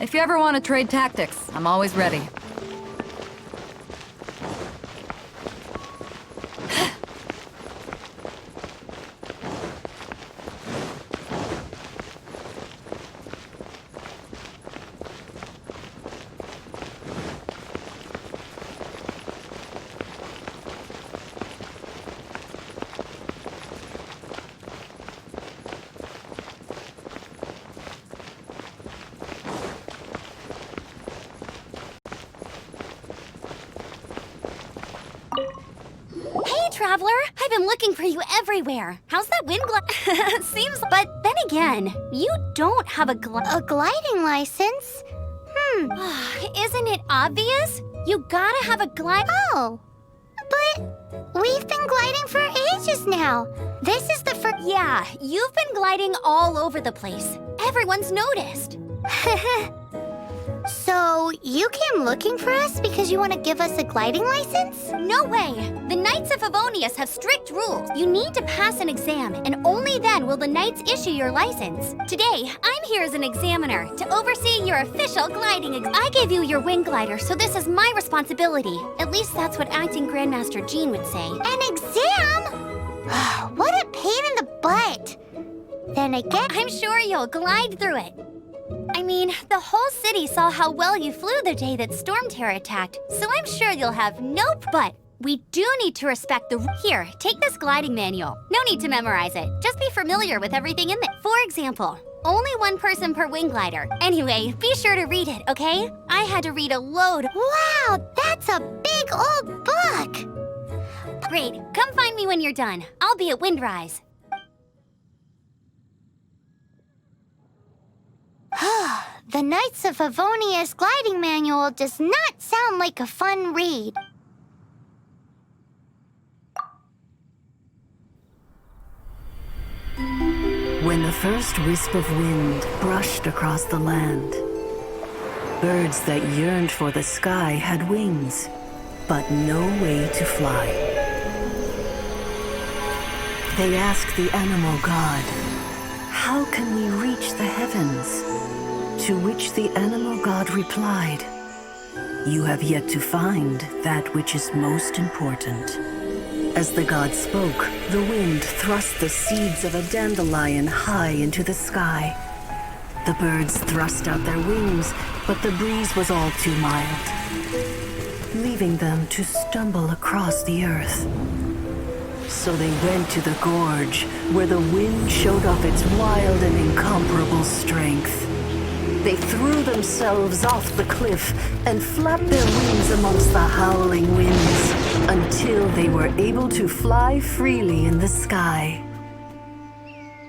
If you ever want to trade tactics, I'm always ready. Traveler, I've been looking for you everywhere. How's that wind Seems... But then again, you don't have a gliding license. Isn't it obvious? You gotta have a glide... Oh, but we've been gliding for ages now. This is the first... Yeah, you've been gliding all over the place. Everyone's noticed. So, you came looking for us because you want to give us a gliding license? No way! The Knights of Favonius have strict rules. You need to pass an exam, and only then will the Knights issue your license. Today, I'm here as an examiner to oversee your official gliding I gave you your wing glider, so this is my responsibility. At least that's what Acting Grandmaster Jean would say. An exam? What a pain in the butt! Then again, I'm sure you'll glide through it. I mean, the whole city saw how well you flew the day that Storm Terror attacked, so I'm sure you'll have but we do need to respect the... Here, take this gliding manual. No need to memorize it. Just be familiar with everything in it. For example, only one person per wing glider. Anyway, be sure to read it, okay? I had to read a load. Wow, that's a big old book! Great, come find me when you're done. I'll be at Windrise. The Knights of Favonius gliding manual does not sound like a fun read. When the first wisp of wind brushed across the land, birds that yearned for the sky had wings, but no way to fly. They asked the animal god, "How can we reach the heavens?" To which the animal god replied, "You have yet to find that which is most important." As the god spoke, the wind thrust the seeds of a dandelion high into the sky. The birds thrust out their wings, but the breeze was all too mild, leaving them to stumble across the earth. So they went to the gorge, where the wind showed off its wild and incomparable strength. They threw themselves off the cliff and flapped their wings amongst the howling winds until they were able to fly freely in the sky.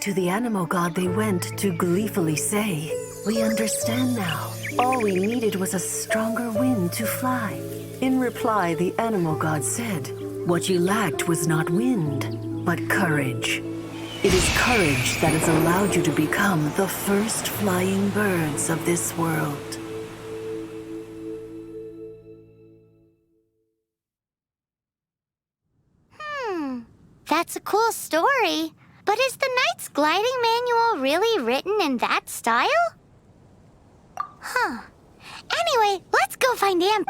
To the animal god they went to gleefully say, "We understand now. All we needed was a stronger wind to fly." In reply, the animal god said, "What you lacked was not wind, but courage. It is courage that has allowed you to become the first flying birds of this world." That's a cool story. But is the Knight's gliding manual really written in that style? Anyway, let's go find Amp.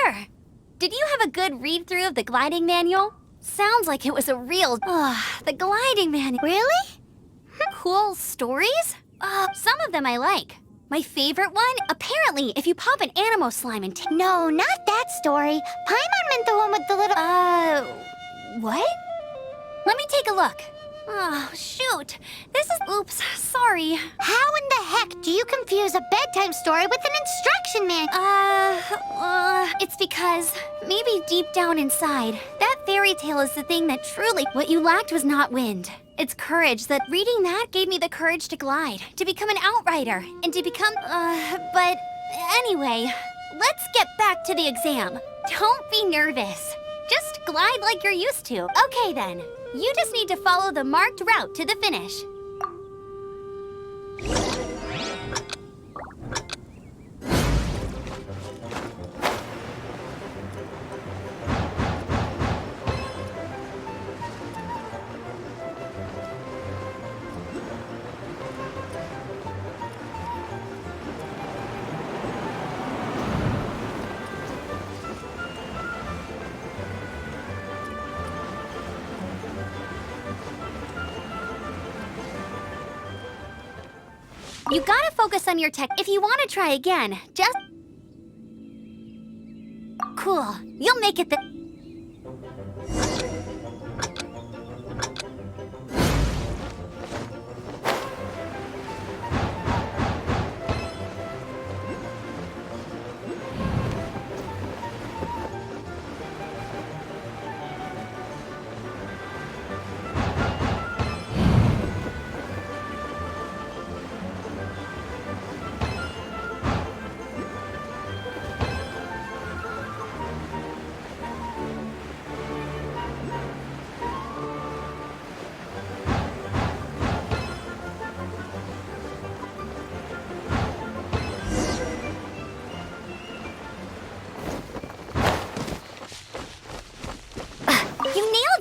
here. Did you have a good read-through of the gliding manual? Sounds like it was a real... the gliding manual. Really? Cool stories? Some of them I like. My favorite one? Apparently, if you pop an Animo slime and No, not that story. Paimon meant the one with the little... what? Let me take a look. Oh, shoot. This is... Oops, sorry. How in the heck do you confuse a bedtime story with an instruction manual? It's because maybe deep down inside, that fairy tale is the thing that truly... What you lacked was not wind. It's courage. That reading that gave me the courage to glide, to become an outrider, and to become... But anyway, let's get back to the exam. Don't be nervous. Just glide like you're used to. Okay then. You just need to follow the marked route to the finish. You gotta focus on your tech. If you want to try again, just... Cool. You'll make it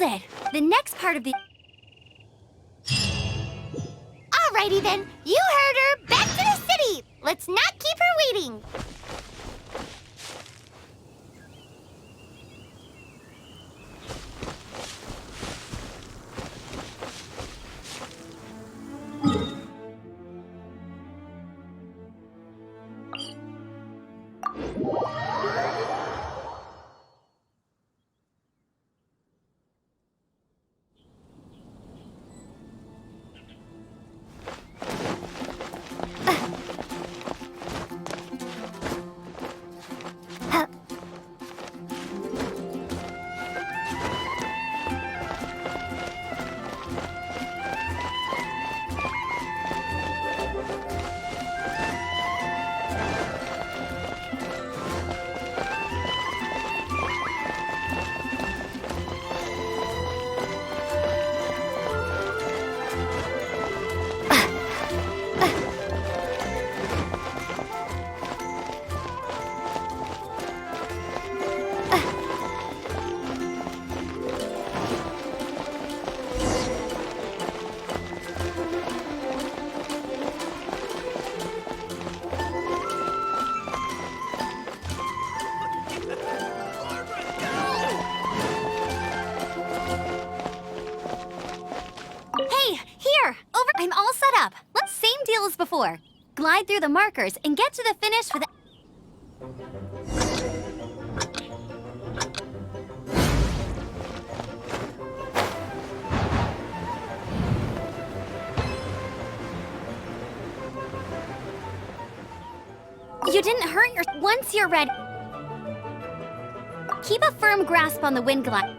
it. The next part of the... Alrighty then. You heard her. Back to the city. Let's not keep her waiting. I'm all set up. Same deal as before. Glide through the markers and get to the finish with... You didn't hurt your... Once you're ready... Keep a firm grasp on the wind glide.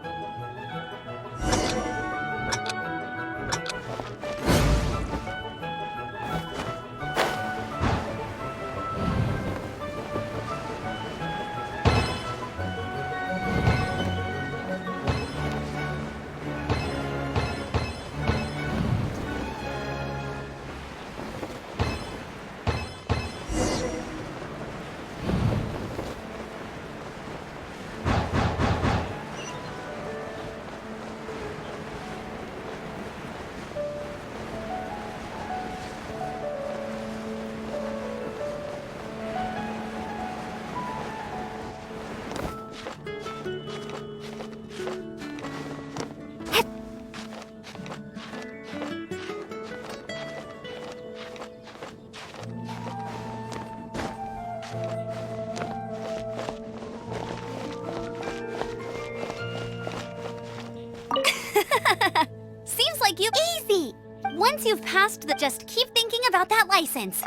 you've passed the... Just keep thinking about that license.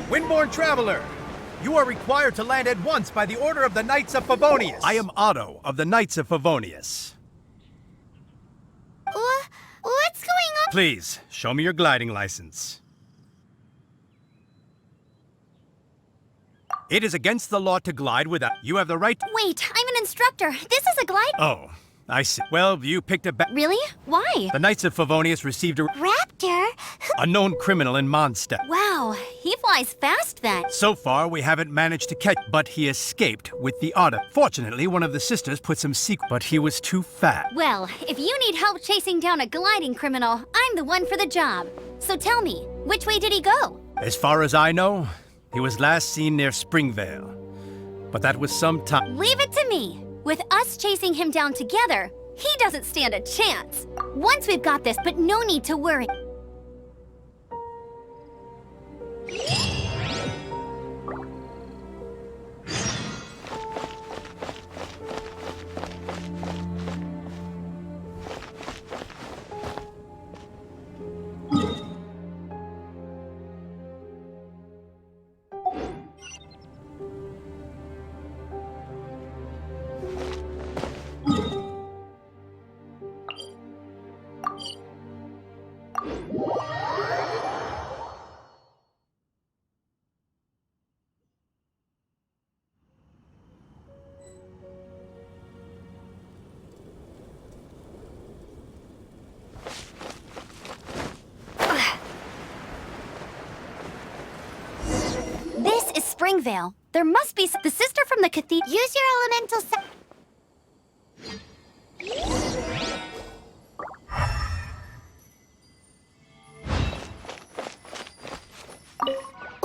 Windborne Traveler, you are required to land at once by the order of the Knights of Favonius. I am Otto of the Knights of Favonius. What's going on? Please, show me your gliding license. It is against the law to glide without... You have the right to... Wait, I'm an instructor. This is a glide... Oh, I see. Well, you picked a Really? Why? The Knights of Favonius received a Raptor? a known criminal in Mondstadt. Wow, he flies fast then. So far, we haven't managed to catch, but he escaped with the Otter. Fortunately, one of the sisters put some secret, but he was too fat. Well, if you need help chasing down a gliding criminal, I'm the one for the job. So tell me, which way did he go? As far as I know, he was last seen near Springvale. But that was some time. Leave it to me. With us chasing him down together, he doesn't stand a chance. Once we've got this, but no need to worry. This is Springvale. There must be the sister from the cathedral. Use your elemental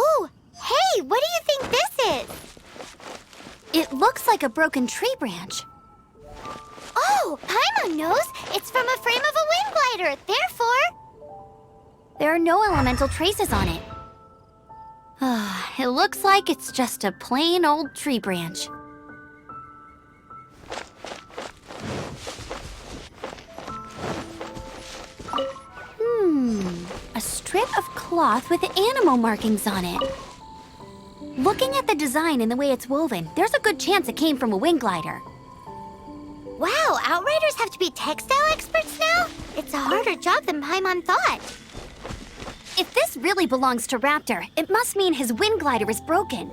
Ooh, hey, what do you think this is? It looks like a broken tree branch. Oh, Paimon knows. It's from a frame of a wind glider. Therefore... There are no elemental traces on it. It looks like it's just a plain old tree branch. A strip of cloth with animal markings on it. Looking at the design and the way it's woven, there's a good chance it came from a wind glider. Wow, Outriders have to be textile experts now? It's a harder job than Paimon thought. If this really belongs to Raptor, it must mean his wind glider is broken.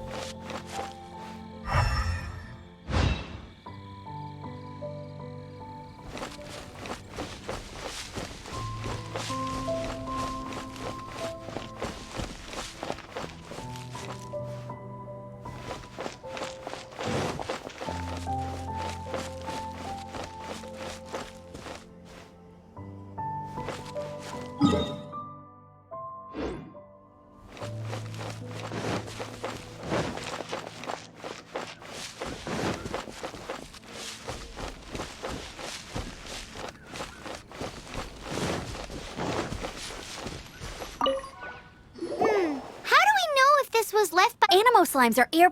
Was left by Animo slimes are air.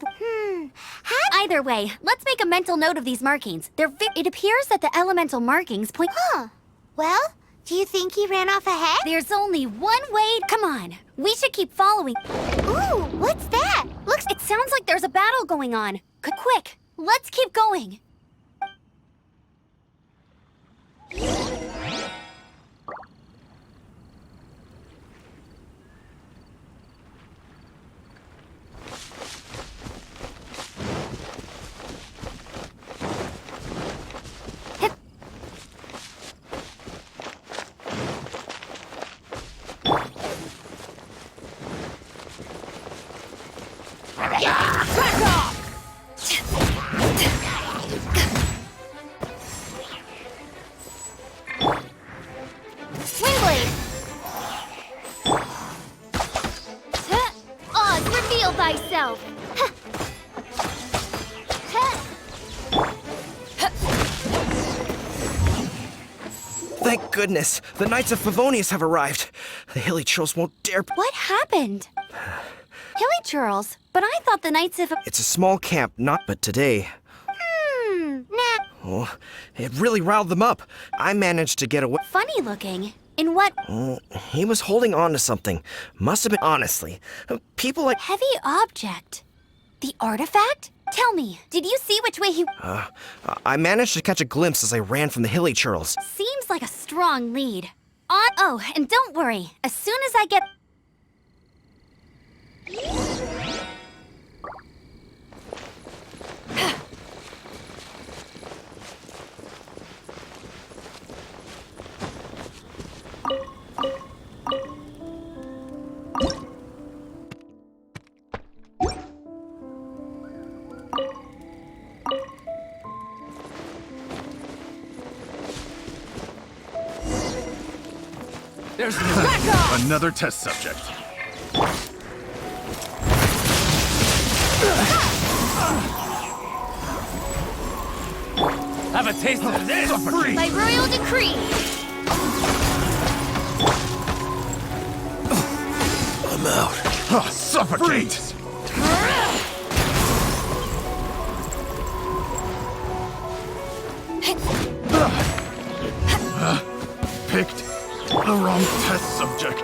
How? Either way, let's make a mental note of these markings. It appears that the elemental markings point. Well, do you think he ran off ahead? There's only one way. Come on, we should keep following. Ooh, what's that? Looks. It sounds like there's a battle going on. Quick, let's keep going. thyself. Thank goodness, the Knights of Favonius have arrived. The hilly churls won't dare. What happened? Hilly churls? But I thought the Knights of... It's a small camp, not but today. Nah. Oh, it really riled them up. I managed to get away. Funny looking. In what He was holding on to something. Must have been, honestly. People like... heavy object? The artifact? Tell me, did you see which way he... I managed to catch a glimpse as I ran from the hilly churls. Seems like a strong lead. Oh, and don't worry. As soon as I get... There's another test subject. Have a taste of this! By royal decree. I'm out. Suffocate! Picked the wrong test subject.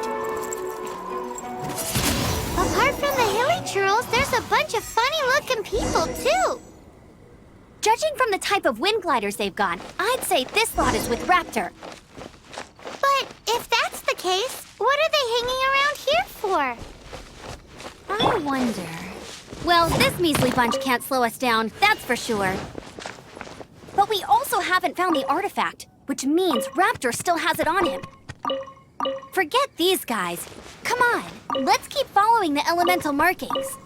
Apart from the hilly churls, there's a bunch of funny-looking people, too. Judging from the type of wind gliders they've got, I'd say this lot is with Raptor. But if that's the case, what are they hanging around here for? I wonder... Well, this measly bunch can't slow us down, that's for sure. But we also haven't found the artifact, which means Raptor still has it on him. Forget these guys. Come on, let's keep following the elemental markings.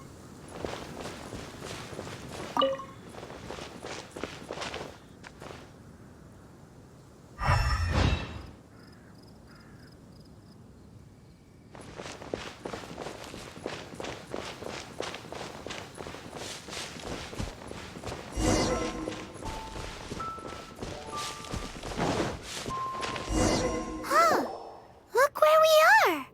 Look where we are.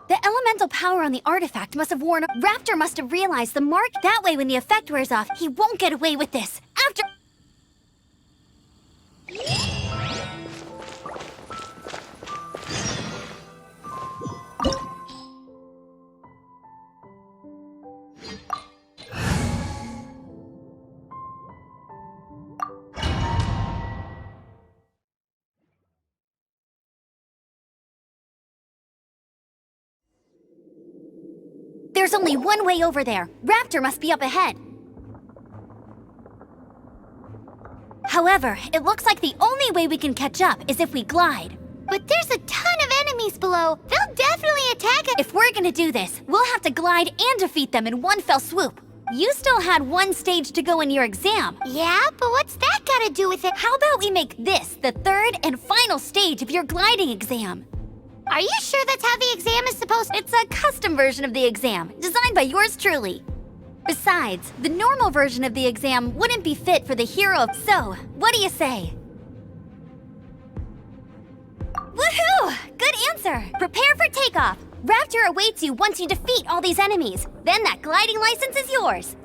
The elemental power on the artifact must have worn... Raptor must have realized the mark. That way, when the effect wears off, he won't get away with this. After... There's only one way over there. Raptor must be up ahead. However, it looks like the only way we can catch up is if we glide. But there's a ton of enemies below. They'll definitely attack us. If we're gonna do this, we'll have to glide and defeat them in one fell swoop. You still had one stage to go in your exam. Yeah, but what's that got to do with it? How about we make this the third and final stage of your gliding exam? Are you sure that's how the exam is supposed to... It's a custom version of the exam, designed by yours truly. Besides, the normal version of the exam wouldn't be fit for the hero. So, what do you say? Woohoo! Good answer! Prepare for takeoff. Raptor awaits you once you defeat all these enemies. Then that gliding license is yours.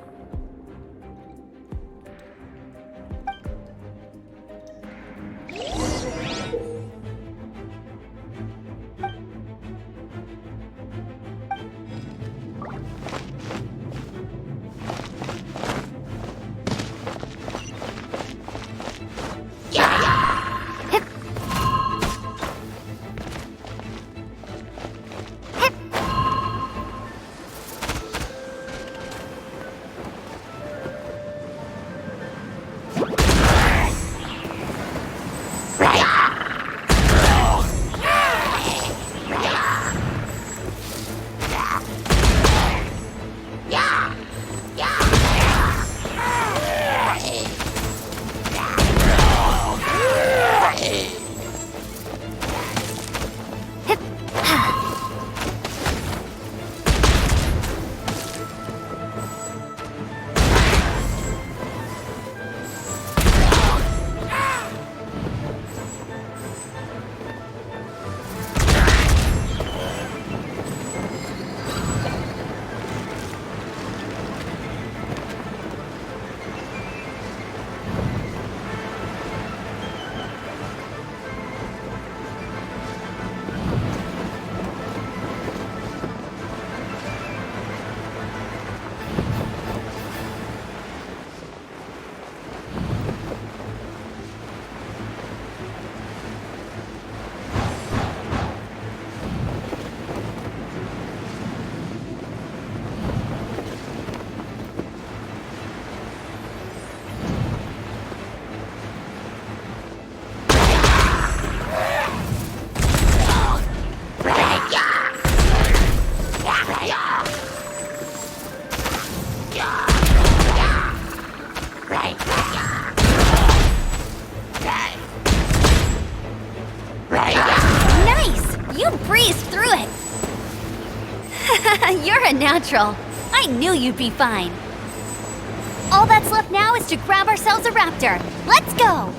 through it. You're a natural. I knew you'd be fine. All that's left now is to grab ourselves a raptor. Let's go!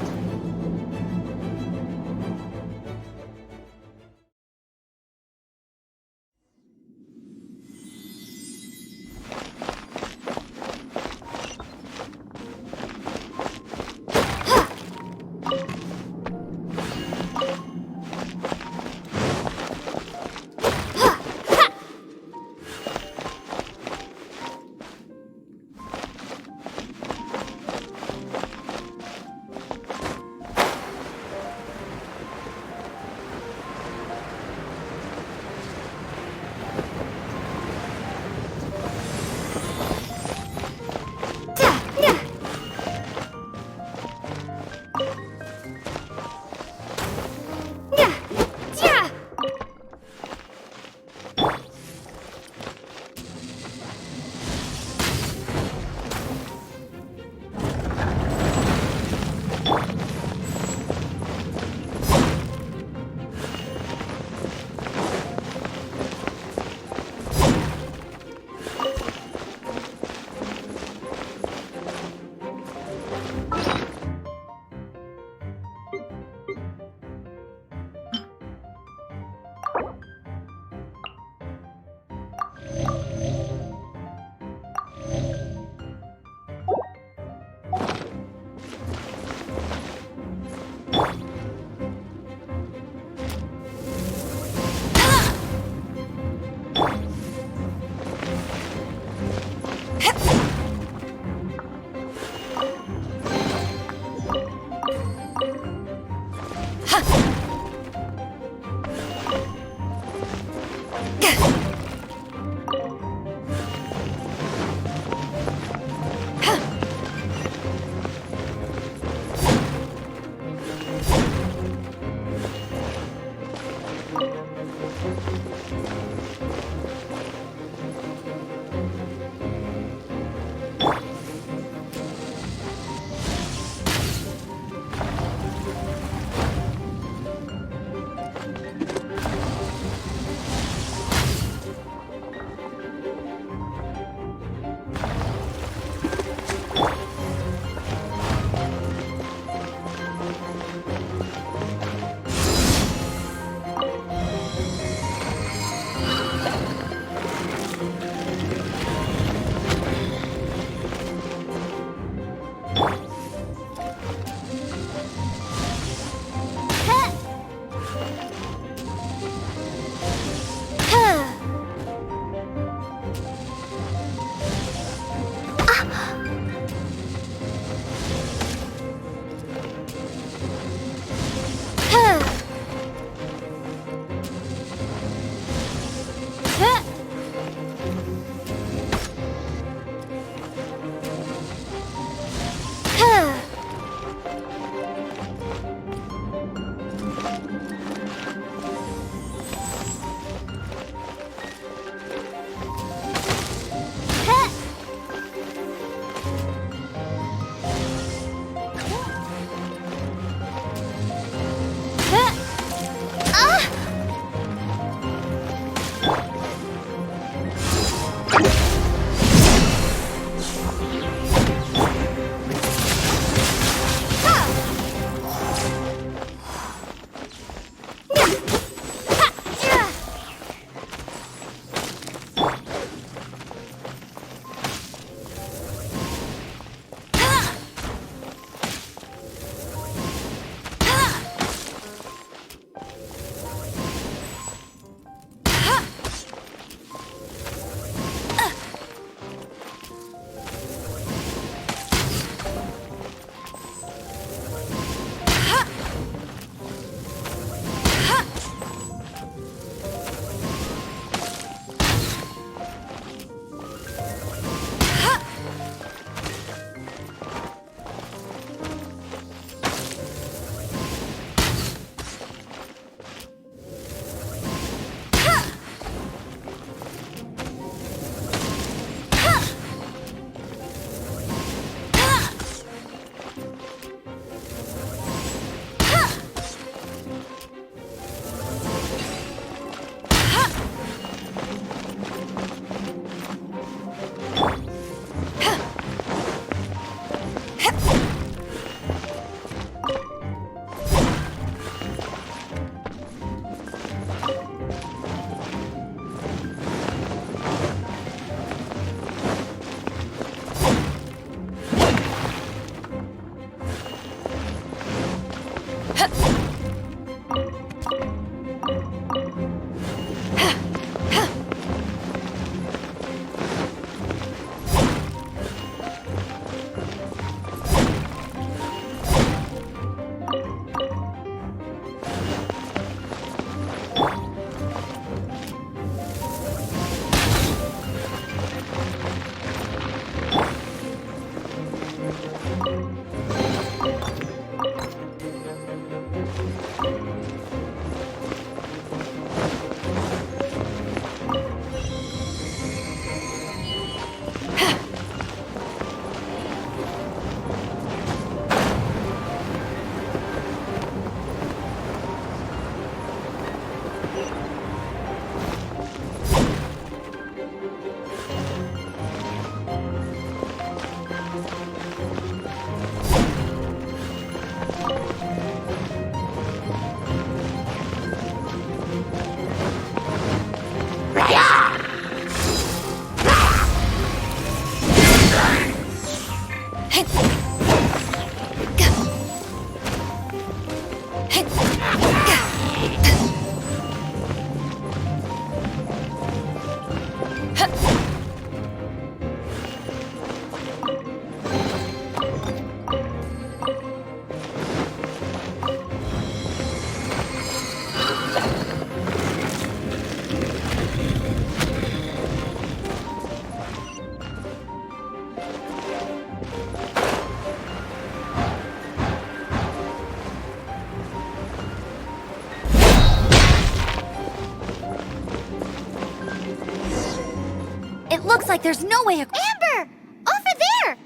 It looks like there's no way Amber! Over there!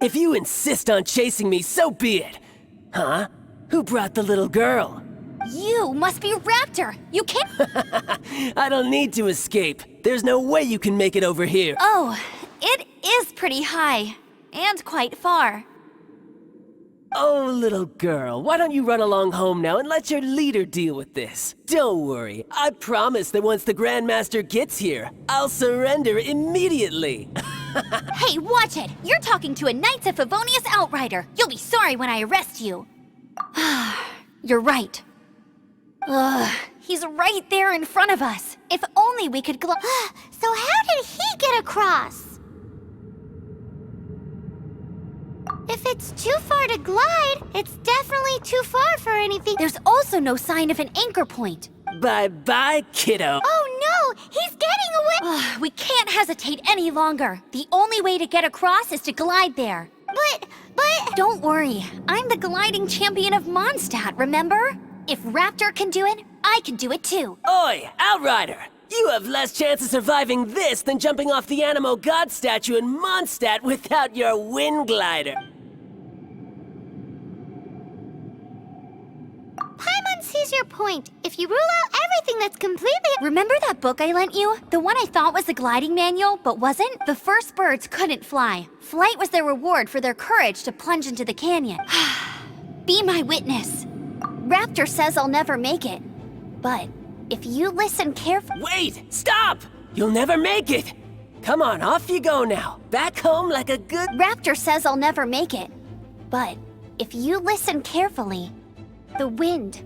If you insist on chasing me, so be it. Huh? Who brought the little girl? You must be Raptor! You can't— I don't need to escape. There's no way you can make it over here. Oh, it is pretty high. And quite far. Oh, little girl, why don't you run along home now and let your leader deal with this? Don't worry, I promise that once the Grandmaster gets here, I'll surrender immediately. Hey, watch it! You're talking to a Knights of Favonius outrider! You'll be sorry when I arrest you! You're right. Ugh, he's right there in front of us. If only we could So how did he get across? If it's too far to glide, it's definitely too far for anything. There's also no sign of an anchor point. Bye-bye, kiddo. Oh no! He's getting away! Ugh, we can't hesitate any longer. The only way to get across is to glide there. But... Don't worry, I'm the gliding champion of Mondstadt, remember? If Raptor can do it, I can do it too. Oi, Outrider! You have less chance of surviving this than jumping off the Animo God statue in Mondstadt without your wind glider. Paimon sees your point. If you rule out everything that's completely... Remember that book I lent you? The one I thought was a gliding manual, but wasn't? The first birds couldn't fly. Flight was their reward for their courage to plunge into the canyon. Be my witness. Raptor says I'll never make it. But if you listen carefully... Wait! Stop! You'll never make it! Come on, off you go now. Back home like a good... Raptor says I'll never make it. But if you listen carefully... The wind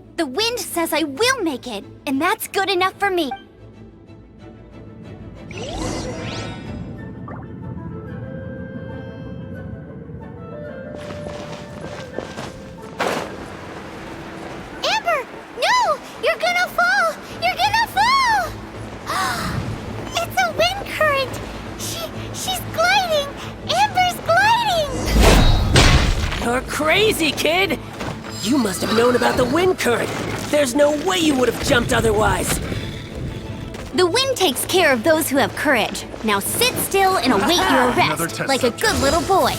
says I will make it, and that's good enough for me. Amber! No! You're gonna fall! You're gonna fall! It's a wind current! She's gliding! Amber's gliding! You're crazy, kid! You must have known about the wind current. There's no way you would have jumped otherwise. The wind takes care of those who have courage. Now sit still and await your arrest, like a good little boy.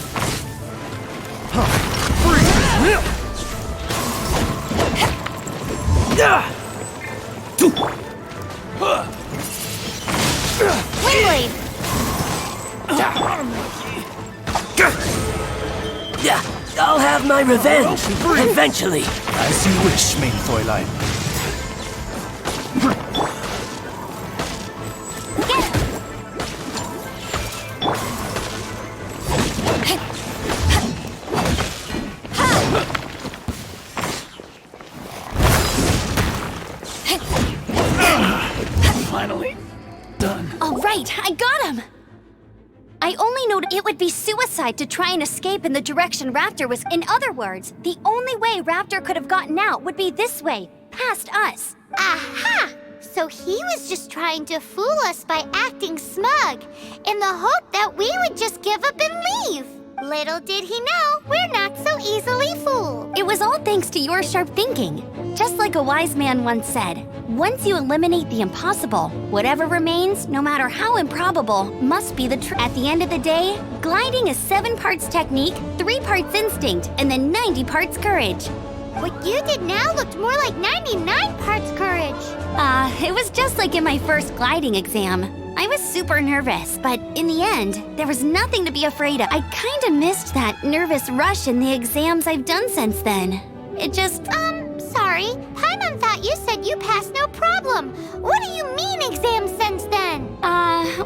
Windblade! I'll have my revenge, eventually. As you wish, mein Fräulein. Finally done. All right, I got him! I only noted it would be suicide to try and escape in the direction Raptor was. In other words, the only way Raptor could have gotten out would be this way, past us. Aha! So he was just trying to fool us by acting smug, in the hope that we would just give up and leave. Little did he know, we're not so easily fooled. It was all thanks to your sharp thinking. Just like a wise man once said, once you eliminate the impossible, whatever remains, no matter how improbable, must be the truth. At the end of the day, gliding is 7 parts technique, 3 parts instinct, and then 90 parts courage. What you did now looked more like 99 parts courage. It was just like in my first gliding exam. I was super nervous, but in the end, there was nothing to be afraid of. I kinda missed that nervous rush in the exams I've done since then. It just... Sorry. Paimon thought you said you passed no problem. What do you mean exams since then?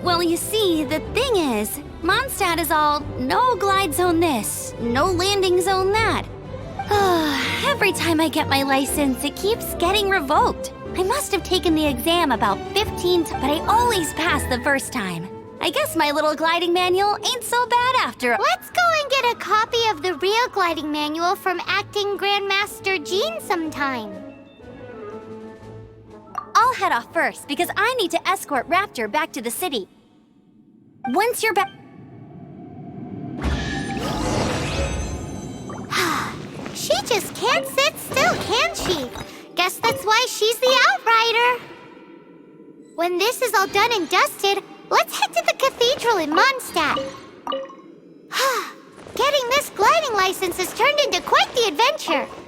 Well, you see, the thing is, Mondstadt is all, no glide zone this, no landing zone that. Every time I get my license, it keeps getting revoked. I must have taken the exam about 15 times, but I always pass the first time. I guess my little gliding manual ain't so bad after all. Let's go and get a copy of the real gliding manual from Acting Grandmaster Jean sometime. I'll head off first because I need to escort Raptor back to the city. Once you're back... She just can't sit still, can she? Guess that's why she's the outrider. When this is all done and dusted, let's head to the cathedral in Mondstadt. Getting this gliding license has turned into quite the adventure.